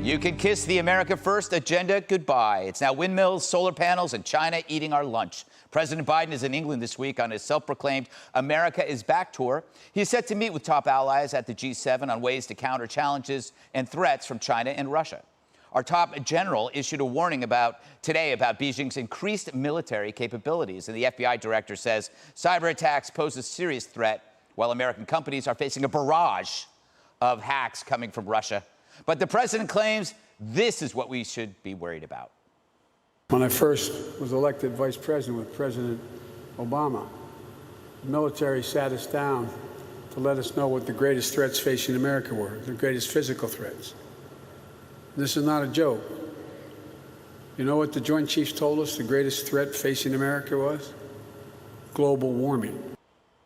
You can kiss the America First agenda goodbye. It's now windmills, solar panels, and China eating our lunch. President Biden is in England this week on his self-proclaimed America is Back tour. He's set to meet with top allies at the G7 on ways to counter challenges and threats from China and Russia. Our top general issued a warning today about Beijing's increased military capabilities, and the FBI director says cyber attacks pose a serious threat, while American companies are facing a barrage of hacks coming from Russia. But the president claims this is what we should be worried about. When I first was elected vice president with President Obama, the military sat us down to let us know what the greatest threats facing America were, the greatest physical threats. This is not a joke. You know what the Joint Chiefs told us the greatest threat facing America was? Global warming.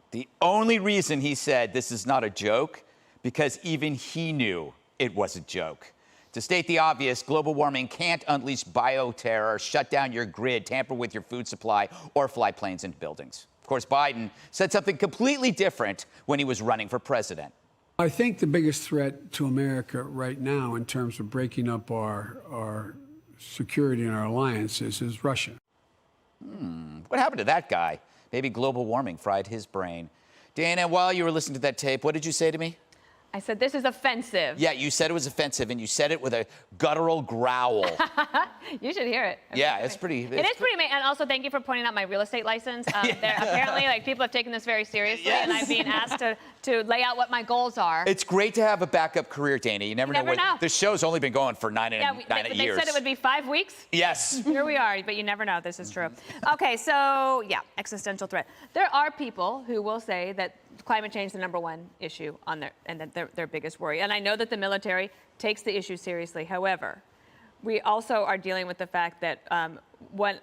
The only reason he said this is not a joke, because even he knew it was a joke. To state the obvious, global warming can't unleash bioterror, shut down your grid, tamper with your food supply, or fly planes into buildings. Of course, Biden said something completely different when he was running for president. I think the biggest threat to America right now in terms of breaking up our security and our alliances is Russia. What happened to that guy? Maybe global warming fried his brain. Dana, while you were listening to that tape, what did you say to me? I said, this is offensive. Yeah, you said it was offensive, and you said it with a guttural growl. You should hear it. Yeah, it's pretty... It is pretty amazing. And also, thank you for pointing out my real estate license. Apparently, people have taken this very seriously, Yes. and I've been asked to lay out what my goals are. It's great to have a backup career, Dana. You never know. The show's only been going for nine years. They said it would be 5 weeks. Yes. Here we are, but you never know. This is true. Okay, so, yeah, existential threat. There are people who will say that climate change is the #1 issue on their biggest worry. And I know that the military takes the issue seriously. However, we also are dealing with the fact that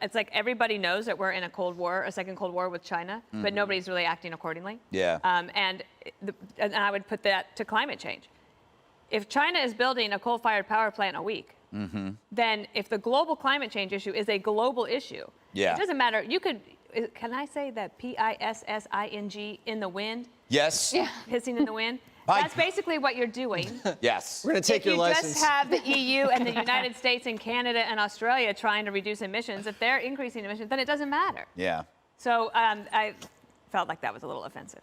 it's like everybody knows that we're in a Cold War, a second Cold War with China, but nobody's really acting accordingly. Yeah. And I would put that to climate change. If China is building a coal-fired power plant a week, then if the global climate change issue is a global issue, it doesn't matter. You could, can I say that PISSING in the wind? Yes. Yeah. Pissing in the wind? That's basically what you're doing. Yes. We're going to take your license. If you just have the EU and the United States and Canada and Australia trying to reduce emissions, if they're increasing emissions, then it doesn't matter. Yeah. So I felt like that was a little offensive.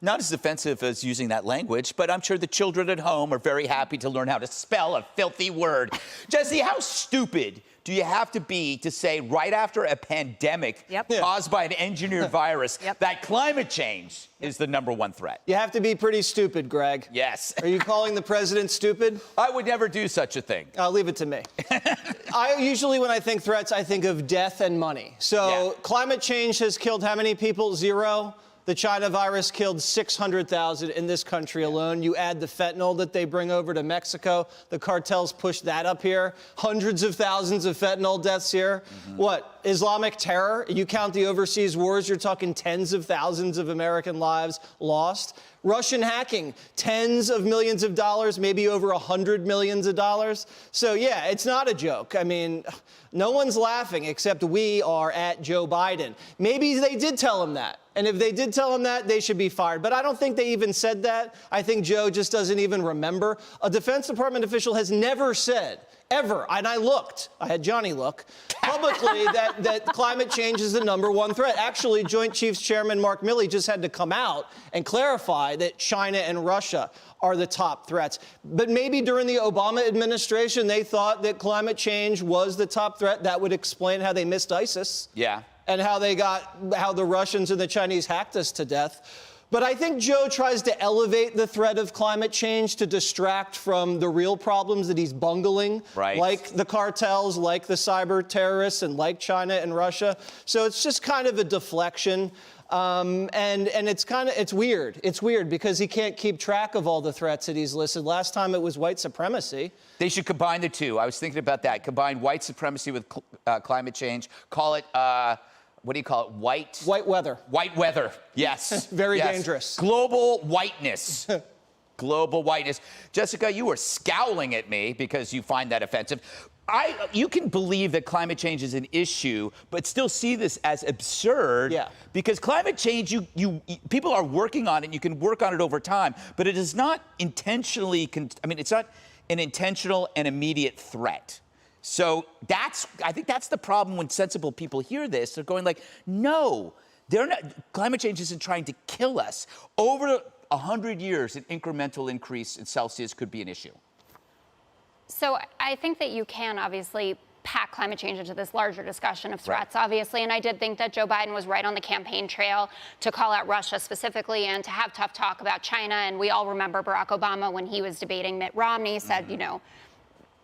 Not as offensive as using that language, but I'm sure the children at home are very happy to learn how to spell a filthy word. Jesse, how stupid do you have to be to say right after a pandemic caused by an engineered virus that climate change is the #1 threat? You have to be pretty stupid, Greg. Yes. Are you calling the president stupid? I would never do such a thing. I'll leave it to me. I usually, when I think threats, I think of death and money. So climate change has killed how many people? 0. The China virus killed 600,000 in this country alone. You add the fentanyl that they bring over to Mexico. The cartels push that up here. Hundreds of thousands of fentanyl deaths here. What? Islamic terror? You count the overseas wars, you're talking tens of thousands of American lives lost. Russian hacking, tens of millions of dollars, maybe over $100 million. So, yeah, it's not a joke. I mean, no one's laughing except we are at Joe Biden. Maybe they did tell him that. And if they did tell him that, they should be fired. But I don't think they even said that. I think Joe just doesn't even remember. A Defense Department official has never said, ever, and I looked, I had Johnny look, publicly that climate change is the #1 threat. Actually, Joint Chiefs Chairman Mark Milley just had to come out and clarify that China and Russia are the top threats. But maybe during the Obama administration, they thought that climate change was the top threat. That would explain how they missed ISIS. Yeah. And how the Russians and the Chinese hacked us to death. But I think Joe tries to elevate the threat of climate change to distract from the real problems that he's bungling, like the cartels, like the cyber terrorists, and like China and Russia. So it's just kind of a deflection. And it's weird. It's weird because he can't keep track of all the threats that he's listed. Last time it was white supremacy. They should combine the two. I was thinking about that. Combine white supremacy with climate change. Call it... what do you call it? White weather. White weather. Yes. Very dangerous. Global whiteness. Global whiteness. Jessica, you were scowling at me because you find that offensive. You can believe that climate change is an issue, but still see this as absurd. Yeah. Because climate change, people are working on it. You can work on it over time, but it is not intentionally. It's not an intentional and immediate threat. So I think that's the problem when sensible people hear this. They're going like, no, climate change isn't trying to kill us. Over 100 years, an incremental increase in Celsius could be an issue. So I think that you can obviously pack climate change into this larger discussion of threats, obviously. And I did think that Joe Biden was right on the campaign trail to call out Russia specifically and to have tough talk about China. And we all remember Barack Obama when he was debating Mitt Romney said, you know,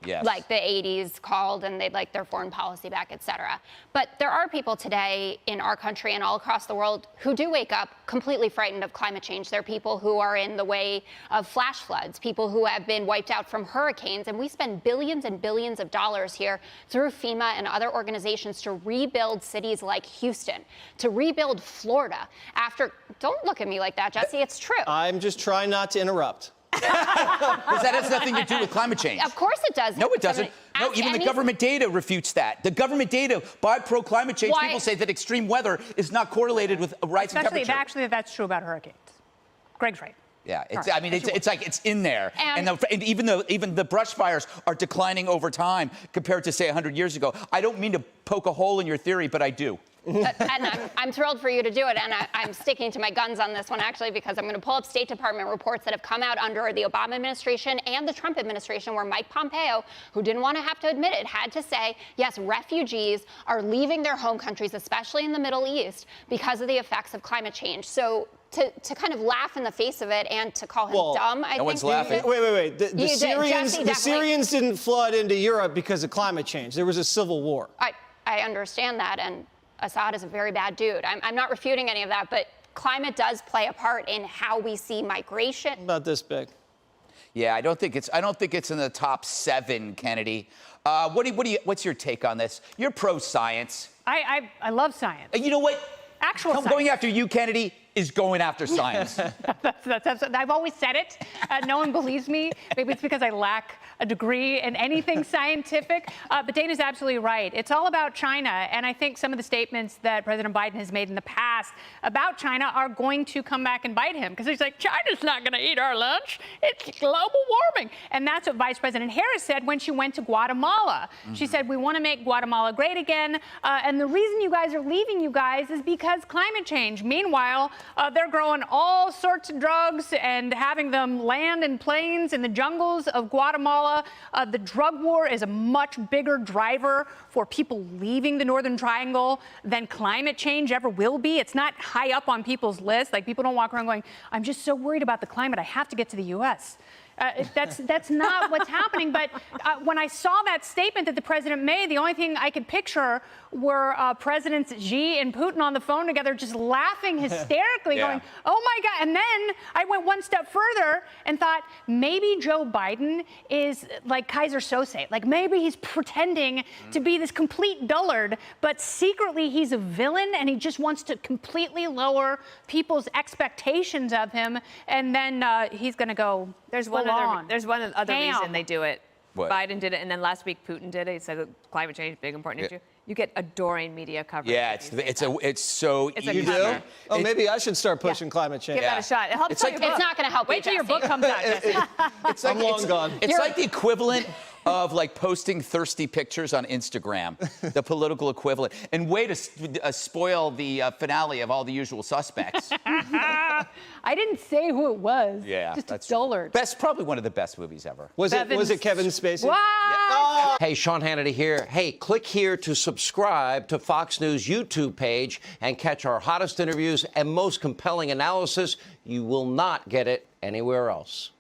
Yes. like the 80s called and they'd like their foreign policy back, et cetera. But there are people today in our country and all across the world who do wake up completely frightened of climate change. There are people who are in the way of flash floods, people who have been wiped out from hurricanes. And we spend billions and billions of dollars here through FEMA and other organizations to rebuild cities like Houston, to rebuild Florida after, don't look at me like that, Jesse, it's true. I'm just trying not to interrupt. Because that has nothing to do with climate change. Of course it does. No, it doesn't. No, even the government data refutes that. The government data by pro-climate change people say that extreme weather is not correlated with a rising temperature. Actually, that's true about hurricanes. Greg's right. Yeah, I mean, it's like it's in there. And even the brush fires are declining over time compared to, say, 100 years ago. I don't mean to poke a hole in your theory, but I do. And I'm thrilled for you to do it. And I'm sticking to my guns on this one, actually, because I'm going to pull up State Department reports that have come out under the Obama administration and the Trump administration, where Mike Pompeo, who didn't want to have to admit it, had to say, yes, refugees are leaving their home countries, especially in the Middle East, because of the effects of climate change. So to kind of laugh in the face of it and to call him dumb, I think. No one's laughing. Wait. The Syrians didn't flood into Europe because of climate change. There was a civil war. I understand that, and Assad is a very bad dude. I'm not refuting any of that, but climate does play a part in how we see migration. About this big. Yeah, I don't think it's in the top 7, Kennedy. What's your take on this? You're pro-science. I love science. You know what? Actual science. Going after you, Kennedy, is going after science. I've always said it. No one believes me. Maybe it's because I lack a degree in anything scientific. But Dana's absolutely right. It's all about China. And I think some of the statements that President Biden has made in the past about China are going to come back and bite him. Because he's like, China's not going to eat our lunch. It's global warming. And that's what Vice President Harris said when she went to Guatemala. She said, we want to make Guatemala great again. And the reason you guys are leaving, you guys, is because climate change. Meanwhile, they're growing all sorts of drugs and having them land in planes in the jungles of Guatemala. The drug war is a much bigger driver for people leaving the Northern Triangle than climate change ever will be. It's not high up on people's list. Like, people don't walk around going, I'm just so worried about the climate, I have to get to the U.S. That's not what's happening. But when I saw that statement that the president made, the only thing I could picture were Presidents Xi and Putin on the phone together, just laughing hysterically, going, oh my God. And then I went one step further and thought, maybe Joe Biden is like Kaiser Sose. Like, maybe he's pretending to be this complete dullard, but secretly he's a villain and he just wants to completely lower people's expectations of him. And then he's going to go. There's one other reason they do it. What? Biden did it, and then last week Putin did it. He said climate change, big important issue. You get adoring media coverage. Yeah, it's so easy. You do? Oh, maybe I should start pushing climate change. Give that a shot. It helps. It's like- your book. It's not going to help you, Wait till your Jesse. book comes out. Jesse. It's like, I'm long gone. It's like the equivalent of like posting thirsty pictures on Instagram, the political equivalent. And way to spoil the finale of All the Usual Suspects. I didn't say who it was. Yeah, just that's a dullard. probably one of the best movies ever. Was it Kevin Spacey? What? Hey, Sean Hannity here. Hey, click here to subscribe to Fox News YouTube page and catch our hottest interviews and most compelling analysis. You will not get it anywhere else.